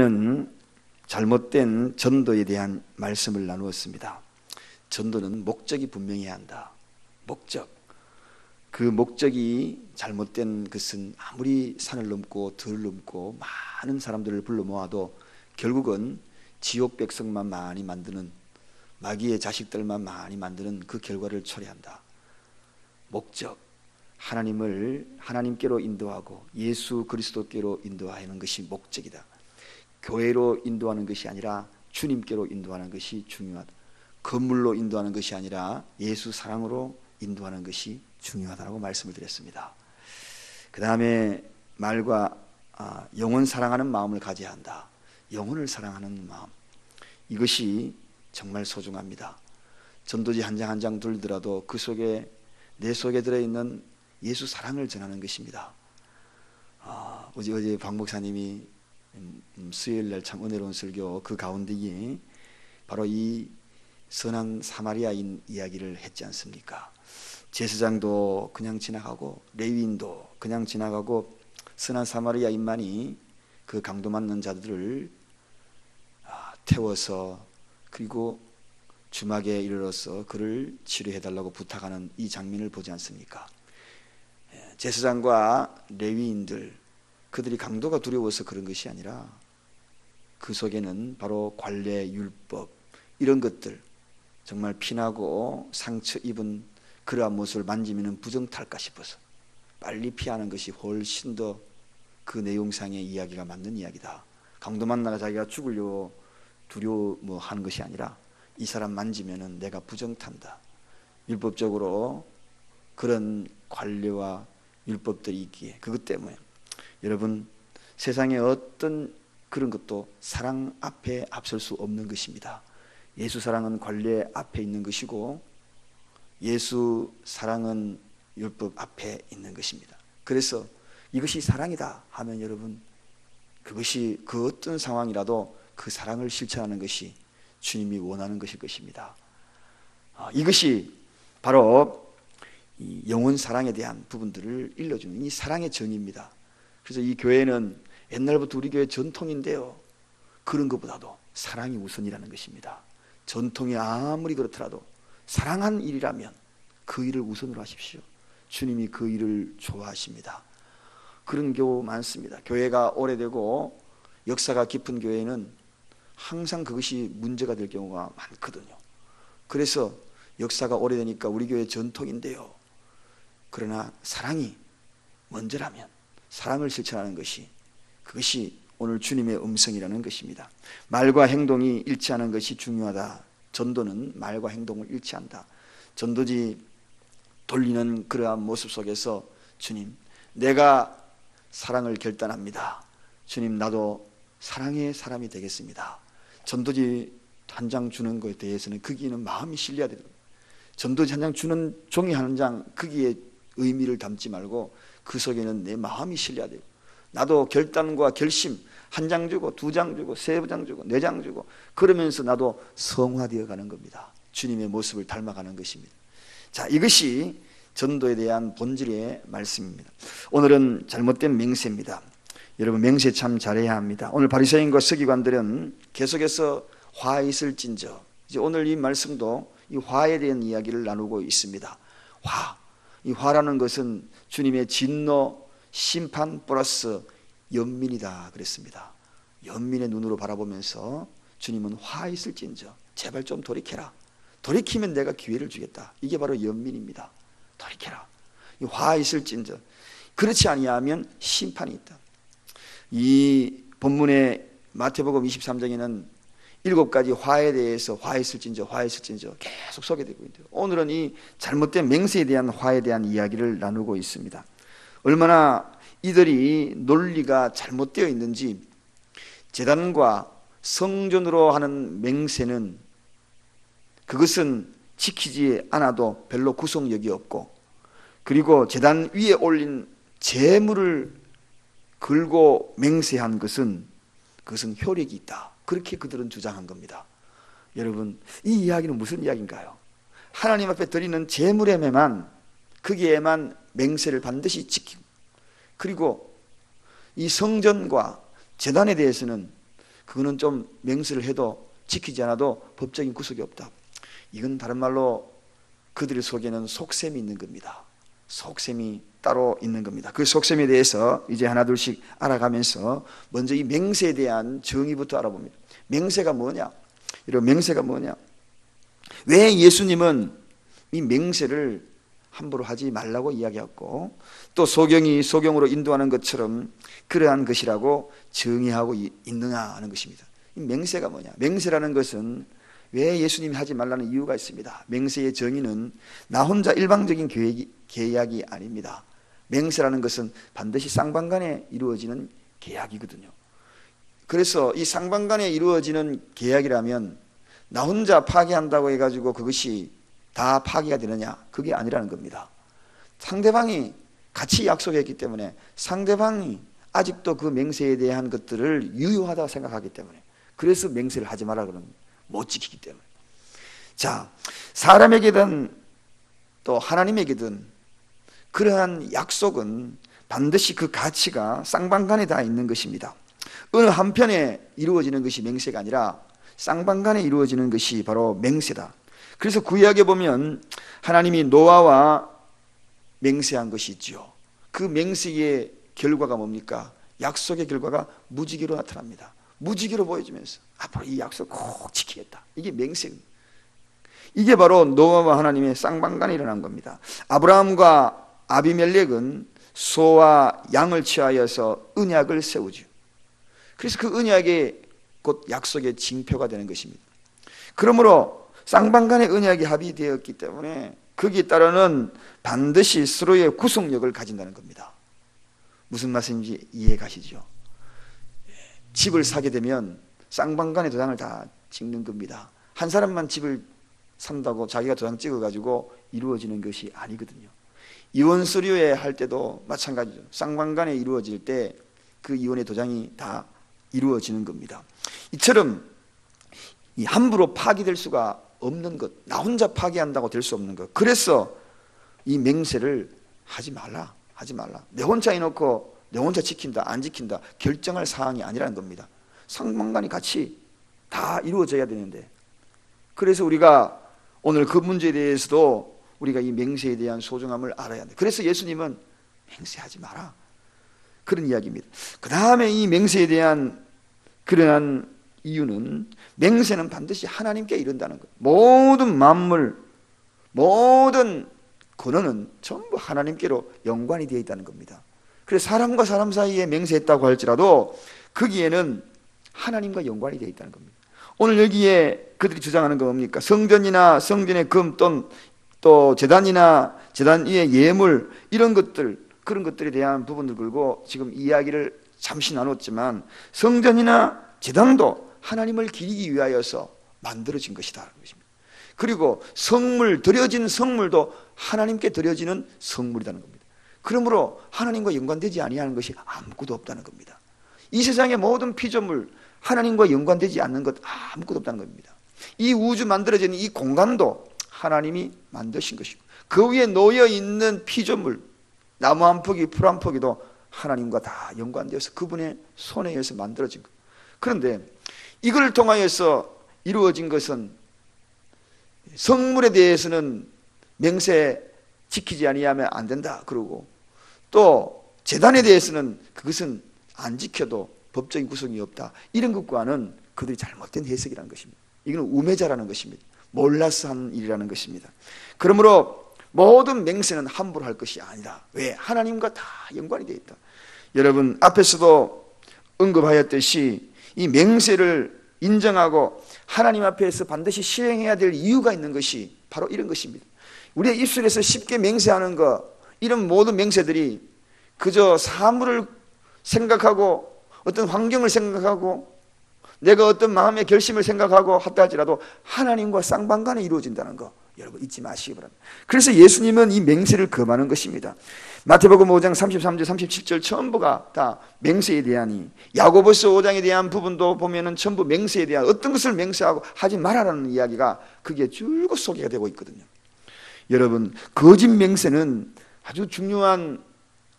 우리는 잘못된 전도에 대한 말씀을 나누었습니다. 전도는 목적이 분명해야 한다. 목적. 그 목적이 잘못된 것은 아무리 산을 넘고 들을 넘고 많은 사람들을 불러 모아도 결국은 지옥 백성만 많이 만드는, 마귀의 자식들만 많이 만드는 그 결과를 초래한다. 목적. 하나님을 하나님께로 인도하고 예수 그리스도께로 인도하는 것이 목적이다. 교회로 인도하는 것이 아니라 주님께로 인도하는 것이 중요하다. 건물로 인도하는 것이 아니라 예수 사랑으로 인도하는 것이 중요하다고 말씀을 드렸습니다. 그 다음에 말과 영혼 사랑하는 마음을 가져야 한다. 영혼을 사랑하는 마음, 이것이 정말 소중합니다. 전도지 한 장 한 장 들더라도 그 속에, 내 속에 들어있는 예수 사랑을 전하는 것입니다. 어제 박 목사님이 수요일날 참 은혜로운 설교 그 가운데에 바로 이 선한 사마리아인 이야기를 했지 않습니까? 제사장도 그냥 지나가고 레위인도 그냥 지나가고 선한 사마리아인만이 그 강도 맞는 자들을 태워서 그리고 주막에 이르러서 그를 치료해달라고 부탁하는 이 장면을 보지 않습니까? 제사장과 레위인들, 그들이 강도가 두려워서 그런 것이 아니라 그 속에는 바로 관례, 율법, 이런 것들, 정말 피나고 상처 입은 그러한 모습을 만지면 부정탈까 싶어서 빨리 피하는 것이 훨씬 더 그 내용상의 이야기가 맞는 이야기다. 강도 만나가 자기가 죽으려고 두려워하는 것이 아니라 이 사람 만지면 내가 부정탄다. 율법적으로 그런 관례와 율법들이 있기에, 그것 때문에 여러분, 세상의 어떤 그런 것도 사랑 앞에 앞설 수 없는 것입니다. 예수 사랑은 관례 앞에 있는 것이고 예수 사랑은 율법 앞에 있는 것입니다. 그래서 이것이 사랑이다 하면 여러분, 그것이 그 어떤 상황이라도 그 사랑을 실천하는 것이 주님이 원하는 것일 것입니다. 이것이 바로 이 영혼 사랑에 대한 부분들을 일러주는 이 사랑의 정의입니다. 그래서 이 교회는 옛날부터 우리 교회 전통인데요, 그런 것보다도 사랑이 우선이라는 것입니다. 전통이 아무리 그렇더라도 사랑한 일이라면 그 일을 우선으로 하십시오. 주님이 그 일을 좋아하십니다. 그런 경우 많습니다. 교회가 오래되고 역사가 깊은 교회는 항상 그것이 문제가 될 경우가 많거든요. 그래서 역사가 오래되니까 우리 교회 전통인데요, 그러나 사랑이 먼저라면 사랑을 실천하는 것이, 그것이 오늘 주님의 음성이라는 것입니다. 말과 행동이 일치하는 것이 중요하다. 전도는 말과 행동을 일치한다. 전도지 돌리는 그러한 모습 속에서 주님, 내가 사랑을 결단합니다. 주님, 나도 사랑의 사람이 되겠습니다. 전도지 한 장 주는 것에 대해서는 거기에는 마음이 실려야 됩니다. 전도지 한 장 주는 종이 한 장, 거기에 의미를 담지 말고 그 속에는 내 마음이 실려야 돼요. 나도 결단과 결심, 한 장 주고 두 장 주고 세 장 주고 네 장 주고 그러면서 나도 성화되어 가는 겁니다. 주님의 모습을 닮아가는 것입니다. 자, 이것이 전도에 대한 본질의 말씀입니다. 오늘은 잘못된 맹세입니다. 여러분, 맹세 참 잘해야 합니다. 오늘 바리새인과 서기관들은 계속해서 화 있을진저, 이제 오늘 이 말씀도 이 화에 대한 이야기를 나누고 있습니다. 화, 이 화라는 것은 주님의 진노, 심판 플러스 연민이다 그랬습니다. 연민의 눈으로 바라보면서 주님은 화 있을진저 제발 좀 돌이켜라. 돌이키면 내가 기회를 주겠다. 이게 바로 연민입니다. 돌이켜라. 화 있을진저, 그렇지 아니하면 심판이 있다. 이 본문의 마태복음 23장에는 7가지 화에 대해서 화 있을진저 계속 소개되고 있는데요, 오늘은 이 잘못된 맹세에 대한 화에 대한 이야기를 나누고 있습니다. 얼마나 이들이 논리가 잘못되어 있는지, 제단과 성전으로 하는 맹세는 그것은 지키지 않아도 별로 구속력이 없고, 그리고 제단 위에 올린 제물을 걸고 맹세한 것은 그것은 효력이 있다. 그렇게 그들은 주장한 겁니다. 여러분, 이 이야기는 무슨 이야기인가요? 하나님 앞에 드리는 제물에만, 거기에만 맹세를 반드시 지키고, 그리고 이 성전과 제단에 대해서는 그거는 좀 맹세를 해도 지키지 않아도 법적인 구속이 없다. 이건 다른 말로 그들 속에는 속셈이 있는 겁니다. 속셈이 따로 있는 겁니다. 그 속셈에 대해서 이제 하나둘씩 알아가면서 먼저 이 맹세에 대한 정의부터 알아봅니다. 맹세가 뭐냐? 이런 맹세가 뭐냐? 왜 예수님은 이 맹세를 함부로 하지 말라고 이야기했고 또 소경으로 인도하는 것처럼 그러한 것이라고 정의하고 있느냐 하는 것입니다. 이 맹세가 뭐냐? 맹세라는 것은 왜 예수님이 하지 말라는 이유가 있습니다. 맹세의 정의는 나 혼자 일방적인 계약이 아닙니다. 맹세라는 것은 반드시 쌍방간에 이루어지는 계약이거든요. 그래서 이 쌍방간에 이루어지는 계약이라면 나 혼자 파기한다고 해가지고 그것이 다 파기가 되느냐? 그게 아니라는 겁니다. 상대방이 같이 약속했기 때문에 상대방이 아직도 그 맹세에 대한 것들을 유효하다고 생각하기 때문에 그래서 맹세를 하지 마라 그러는 거예요. 못 지키기 때문에. 자, 사람에게든 또 하나님에게든 그러한 약속은 반드시 그 가치가 쌍방간에 다 있는 것입니다. 어느 한편에 이루어지는 것이 맹세가 아니라 쌍방간에 이루어지는 것이 바로 맹세다. 그래서 구약에 보면 하나님이 노아와 맹세한 것이 있죠. 그 맹세의 결과가 뭡니까? 약속의 결과가 무지개로 나타납니다. 무지개로 보여주면서 앞으로 이 약속 꼭 지키겠다. 이게 맹세입니다. 이게 바로 노아와 하나님의 쌍방간에 일어난 겁니다. 아브라함과 아비멜렉은 소와 양을 취하여서 언약을 세우죠. 그래서 그 언약이 곧 약속의 징표가 되는 것입니다. 그러므로 쌍방간의 언약이 합의되었기 때문에 거기에 따르는 반드시 서로의 구속력을 가진다는 겁니다. 무슨 말씀인지 이해 가시죠? 집을 사게 되면 쌍방간의 도장을 다 찍는 겁니다. 한 사람만 집을 산다고 자기가 도장 찍어가지고 이루어지는 것이 아니거든요. 이혼 서류에 할 때도 마찬가지죠. 쌍방간에 이루어질 때 그 이혼의 도장이 다 이루어지는 겁니다. 이처럼 이 함부로 파기될 수가 없는 것, 나 혼자 파기한다고 될 수 없는 것. 그래서 이 맹세를 하지 말라. 내 혼자 해놓고 내 혼자 지킨다 안 지킨다 결정할 사항이 아니라는 겁니다. 쌍방간이 같이 다 이루어져야 되는데, 그래서 우리가 오늘 그 문제에 대해서도 우리가 이 맹세에 대한 소중함을 알아야 한다. 그래서 예수님은 맹세하지 마라 그런 이야기입니다. 그 다음에 이 맹세에 대한 그러한 이유는 맹세는 반드시 하나님께 이른다는 것. 모든 만물, 모든 근원은 전부 하나님께로 연관이 되어 있다는 겁니다. 그래서 사람과 사람 사이에 맹세했다고 할지라도 거기에는 하나님과 연관이 되어 있다는 겁니다. 오늘 여기에 그들이 주장하는 건 뭡니까? 성전이나 성전의 금 또 제단이나 제단 위의 예물 이런 것들, 그런 것들에 대한 부분을 걸고 지금 이야기를 잠시 나눴지만 성전이나 제단도 하나님을 기리기 위하여서 만들어진 것이다. 그리고 성물, 드려진 성물도 하나님께 드려지는 성물이라는 겁니다. 그러므로 하나님과 연관되지 아니하는 것이 아무것도 없다는 겁니다. 이 세상의 모든 피조물, 하나님과 연관되지 않는 것 아무것도 없다는 겁니다. 이 우주 만들어진 이 공간도 하나님이 만드신 것이고 그 위에 놓여있는 피조물, 나무 한 포기, 풀 한 포기도 하나님과 다 연관되어서 그분의 손에 의해서 만들어진 것. 그런데 이걸 통하여서 이루어진 것은 성물에 대해서는 맹세 지키지 아니하면 안 된다 그러고, 또 제단에 대해서는 그것은 안 지켜도 법적인 구성이 없다, 이런 것과는 그들이 잘못된 해석이라는 것입니다. 이건 우매자라는 것입니다. 몰라서 한 일이라는 것입니다. 그러므로 모든 맹세는 함부로 할 것이 아니라, 왜? 하나님과 다 연관이 되어 있다. 여러분 앞에서도 언급하였듯이 이 맹세를 인정하고 하나님 앞에서 반드시 실행해야 될 이유가 있는 것이 바로 이런 것입니다. 우리의 입술에서 쉽게 맹세하는 것, 이런 모든 맹세들이 그저 사물을 생각하고 어떤 환경을 생각하고 내가 어떤 마음의 결심을 생각하고 하다 할지라도 하나님과 쌍방간에 이루어진다는 거 여러분 잊지 마시기 바랍니다. 그래서 예수님은 이 맹세를 금하는 것입니다. 마태복음 5장 33절 37절 전부가 다 맹세에 대하니, 야고보서 5장에 대한 부분도 보면은 전부 맹세에 대한 어떤 것을 맹세하고 하지 말아라는 이야기가 그게 줄곧 소개가 되고 있거든요. 여러분 거짓 맹세는 아주 중요한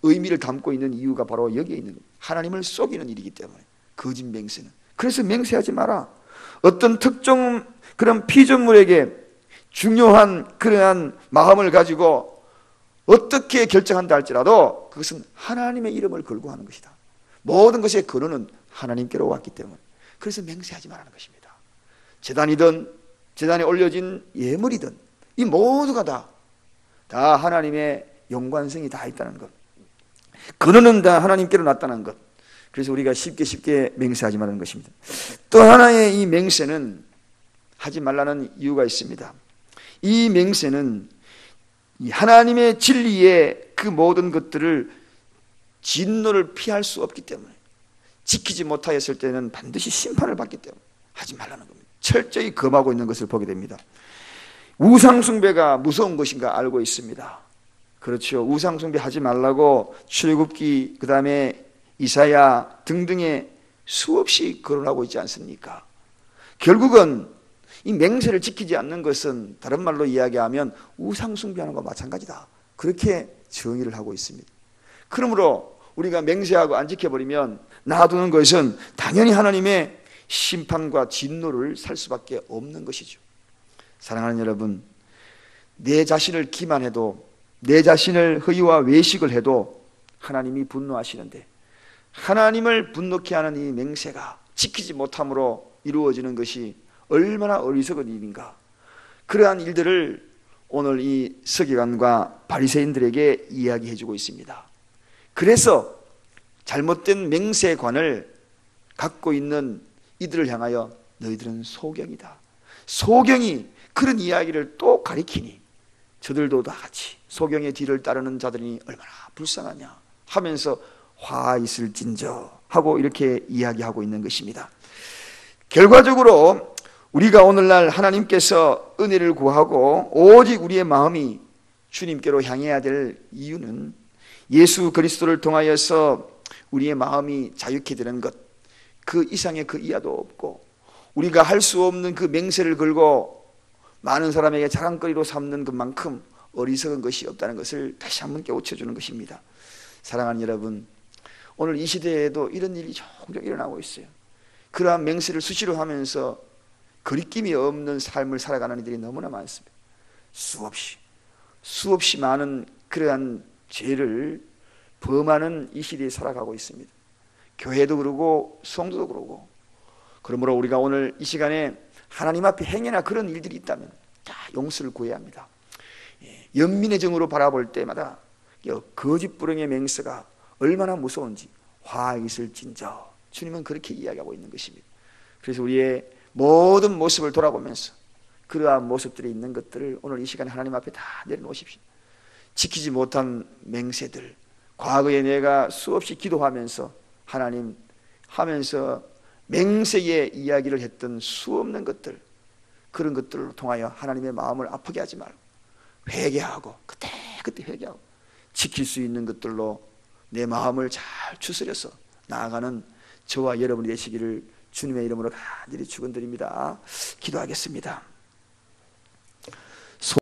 의미를 담고 있는 이유가 바로 여기에 있는 겁니다. 하나님을 속이는 일이기 때문에 거짓 맹세는. 그래서 맹세하지 마라. 어떤 특정 그런 피조물에게 중요한 그러한 마음을 가지고 어떻게 결정한다 할지라도 그것은 하나님의 이름을 걸고 하는 것이다. 모든 것의 근원은 하나님께로 왔기 때문에 그래서 맹세하지 말라는 것입니다. 제단이든 제단에 올려진 예물이든 이 모두가 다 하나님의 연관성이 다 있다는 것, 근원은 다 하나님께로 나타난 것. 그래서 우리가 쉽게 맹세하지 말라는 것입니다. 또 하나의 이 맹세는 하지 말라는 이유가 있습니다. 이 맹세는 이 하나님의 진리의 그 모든 것들을 진노를 피할 수 없기 때문에, 지키지 못하였을 때는 반드시 심판을 받기 때문에 하지 말라는 겁니다. 철저히 금하고 있는 것을 보게 됩니다. 우상숭배가 무서운 것인가 알고 있습니다. 그렇죠. 우상숭배 하지 말라고 출애굽기, 그 다음에 이사야 등등에 수없이 거론하고 있지 않습니까? 결국은 이 맹세를 지키지 않는 것은 다른 말로 이야기하면 우상숭배하는 것과 마찬가지다. 그렇게 정의를 하고 있습니다. 그러므로 우리가 맹세하고 안 지켜버리면 놔두는 것은 당연히 하나님의 심판과 진노를 살 수밖에 없는 것이죠. 사랑하는 여러분, 내 자신을 기만해도, 내 자신을 허위와 외식을 해도 하나님이 분노하시는데, 하나님을 분노케 하는 이 맹세가 지키지 못함으로 이루어지는 것이 얼마나 어리석은 일인가. 그러한 일들을 오늘 이 서기관과 바리새인들에게 이야기해 주고 있습니다. 그래서 잘못된 맹세관을 갖고 있는 이들을 향하여 너희들은 소경이다. 소경이 그런 이야기를 또 가리키니 저들도 다 같이 소경의 뒤를 따르는 자들이 얼마나 불쌍하냐 하면서 화 있을진저 하고 이렇게 이야기하고 있는 것입니다. 결과적으로 우리가 오늘날 하나님께서 은혜를 구하고 오직 우리의 마음이 주님께로 향해야 될 이유는 예수 그리스도를 통하여서 우리의 마음이 자유케 되는 것, 그 이상의 그 이하도 없고, 우리가 할 수 없는 그 맹세를 걸고 많은 사람에게 자랑거리로 삼는 것만큼 어리석은 것이 없다는 것을 다시 한번 깨우쳐주는 것입니다. 사랑하는 여러분, 오늘 이 시대에도 이런 일이 종종 일어나고 있어요. 그러한 맹세를 수시로 하면서 거리낌이 없는 삶을 살아가는 이들이 너무나 많습니다. 수없이 많은 그러한 죄를 범하는 이 시대에 살아가고 있습니다. 교회도 그러고 성도도 그러고. 그러므로 우리가 오늘 이 시간에 하나님 앞에 행여나 그런 일들이 있다면 다 용서를 구해야 합니다. 연민의 정으로 바라볼 때마다 거짓부렁의 맹세가 얼마나 무서운지 화 있을진저 주님은 그렇게 이야기하고 있는 것입니다. 그래서 우리의 모든 모습을 돌아보면서 그러한 모습들이 있는 것들을 오늘 이 시간에 하나님 앞에 다 내려놓으십시오. 지키지 못한 맹세들, 과거에 내가 수없이 기도하면서 하나님 하면서 맹세의 이야기를 했던 수없는 것들, 그런 것들을 통하여 하나님의 마음을 아프게 하지 말고 회개하고 그때 회개하고 지킬 수 있는 것들로 내 마음을 잘 추스려서 나아가는 저와 여러분이 되시기를 주님의 이름으로 간절히 축원드립니다. 기도하겠습니다.